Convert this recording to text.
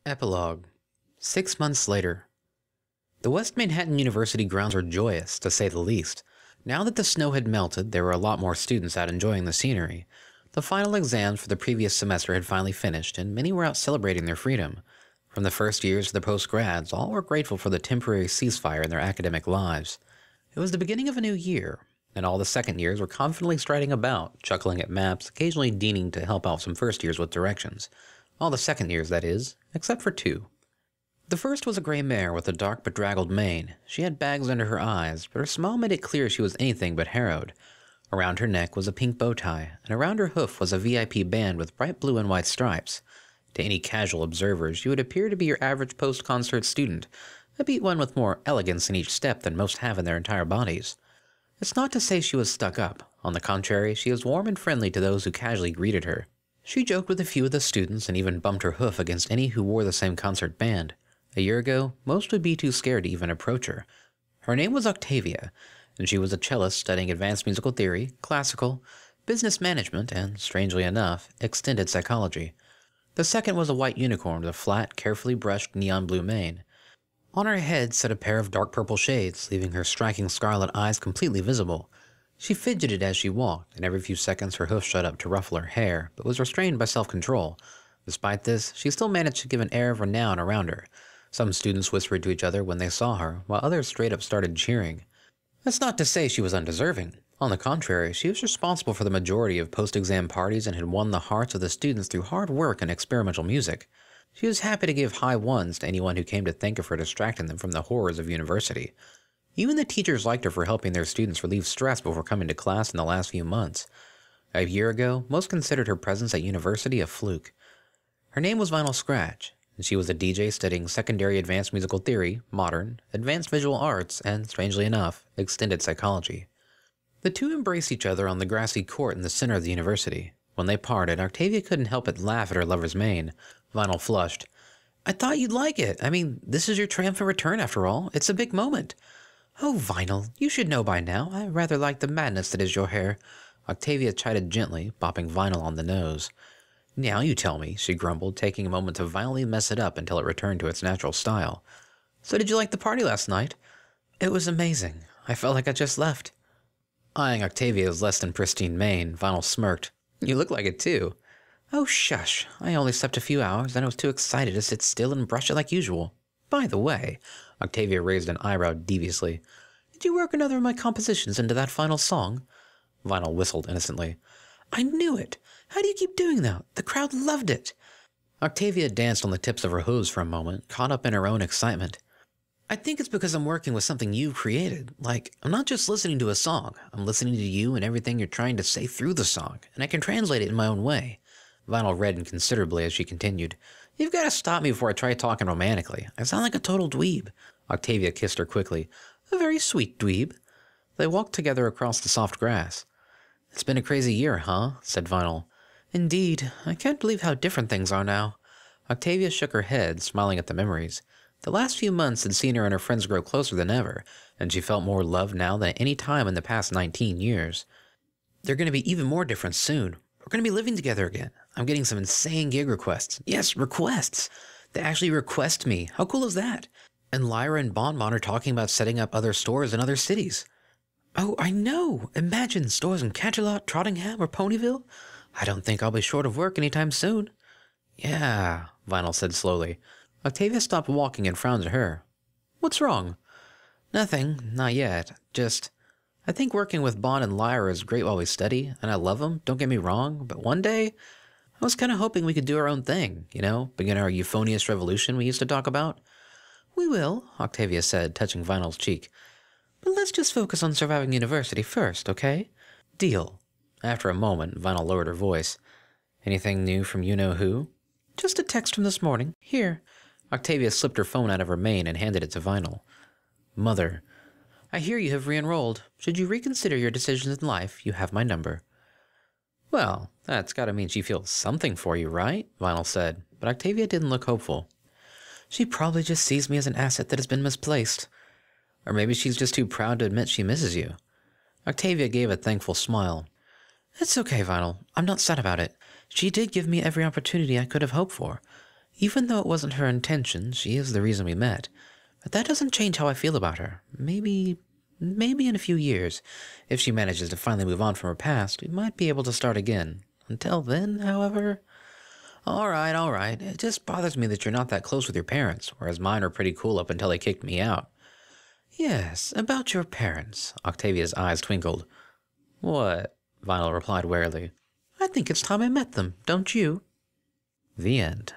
Epilogue. 6 months later. The West Manhattan University grounds were joyous, to say the least. Now that the snow had melted, there were a lot more students out enjoying the scenery. The final exams for the previous semester had finally finished, and many were out celebrating their freedom. From the first years to the post-grads, all were grateful for the temporary ceasefire in their academic lives. It was the beginning of a new year, and all the second years were confidently striding about, chuckling at maps, occasionally deigning to help out some first years with directions. All the second years, that is, except for two. The first was a gray mare with a dark bedraggled mane. She had bags under her eyes, but her smile made it clear she was anything but harrowed. Around her neck was a pink bow tie, and around her hoof was a VIP band with bright blue and white stripes. To any casual observers, she would appear to be your average post-concert student, albeit one with more elegance in each step than most have in their entire bodies. It's not to say she was stuck up. On the contrary, she was warm and friendly to those who casually greeted her. She joked with a few of the students and even bumped her hoof against any who wore the same concert band. A year ago, most would be too scared to even approach her. Her name was Octavia, and she was a cellist studying advanced musical theory, classical, business management, and, strangely enough, extended psychology. The second was a white unicorn with a flat, carefully brushed neon blue mane. On her head sat a pair of dark purple shades, leaving her striking scarlet eyes completely visible. She fidgeted as she walked, and every few seconds her hoof shot up to ruffle her hair, but was restrained by self-control. Despite this, she still managed to give an air of renown around her. Some students whispered to each other when they saw her, while others straight up started cheering. That's not to say she was undeserving. On the contrary, she was responsible for the majority of post-exam parties and had won the hearts of the students through hard work and experimental music. She was happy to give high ones to anyone who came to think of her distracting them from the horrors of university. Even the teachers liked her for helping their students relieve stress before coming to class in the last few months. A year ago, most considered her presence at university a fluke. Her name was Vinyl Scratch, and she was a DJ studying secondary advanced musical theory, modern, advanced visual arts, and, strangely enough, extended psychology. The two embraced each other on the grassy court in the center of the university. When they parted, Octavia couldn't help but laugh at her lover's mane. Vinyl flushed. "I thought you'd like it. I mean, this is your triumphant return after all. It's a big moment." "Oh, Vinyl, you should know by now. I rather like the madness that is your hair." Octavia chided gently, bopping Vinyl on the nose. "Now you tell me," she grumbled, taking a moment to violently mess it up until it returned to its natural style. "So did you like the party last night?" "It was amazing. I felt like I just left." Eyeing Octavia's less than pristine mane, Vinyl smirked. "You look like it too." "Oh, shush. I only slept a few hours, and I was too excited to sit still and brush it like usual. By the way," Octavia raised an eyebrow deviously, "did you work another of my compositions into that final song?" Vinyl whistled innocently. "I knew it! How do you keep doing that? The crowd loved it!" Octavia danced on the tips of her hooves for a moment, caught up in her own excitement. "I think it's because I'm working with something you've created. Like, I'm not just listening to a song. I'm listening to you and everything you're trying to say through the song, and I can translate it in my own way." Vinyl reddened considerably as she continued. "You've got to stop me before I try talking romantically. I sound like a total dweeb." Octavia kissed her quickly. "A very sweet dweeb." They walked together across the soft grass. "It's been a crazy year, huh?" said Vinyl. "Indeed. I can't believe how different things are now." Octavia shook her head, smiling at the memories. The last few months had seen her and her friends grow closer than ever, and she felt more loved now than any time in the past 19 years. "They're going to be even more different soon. We're going to be living together again. I'm getting some insane gig requests. Yes, requests! They actually request me. How cool is that? And Lyra and Bonbon are talking about setting up other stores in other cities." "Oh, I know! Imagine stores in Canterlot, Trottingham, or Ponyville. I don't think I'll be short of work anytime soon." "Yeah," Vinyl said slowly. Octavia stopped walking and frowned at her. "What's wrong?" "Nothing, not yet. Just, I think working with Bon and Lyra is great while we study, and I love them, don't get me wrong, but one day, I was kind of hoping we could do our own thing, begin our euphonious revolution we used to talk about." "We will," Octavia said, touching Vinyl's cheek. "But let's just focus on surviving university first, okay?" "Deal." After a moment, Vinyl lowered her voice. "Anything new from you-know-who?" "Just a text from this morning. Here." Octavia slipped her phone out of her mane and handed it to Vinyl. "Mother, I hear you have re-enrolled. Should you reconsider your decisions in life, you have my number." "Well, that's gotta mean she feels something for you, right?" Vinyl said, but Octavia didn't look hopeful. "She probably just sees me as an asset that has been misplaced. Or maybe she's just too proud to admit she misses you." Octavia gave a thankful smile. "It's okay, Vinyl. I'm not sad about it. She did give me every opportunity I could have hoped for. Even though it wasn't her intention, she is the reason we met. But that doesn't change how I feel about her. Maybe in a few years, if she manages to finally move on from her past, we might be able to start again. Until then, however... Alright. It just bothers me that you're not that close with your parents, whereas mine are pretty cool up until they kicked me out. Yes, about your parents. Octavia's eyes twinkled. What? Vinyl replied warily. I think it's time I met them, don't you? The end.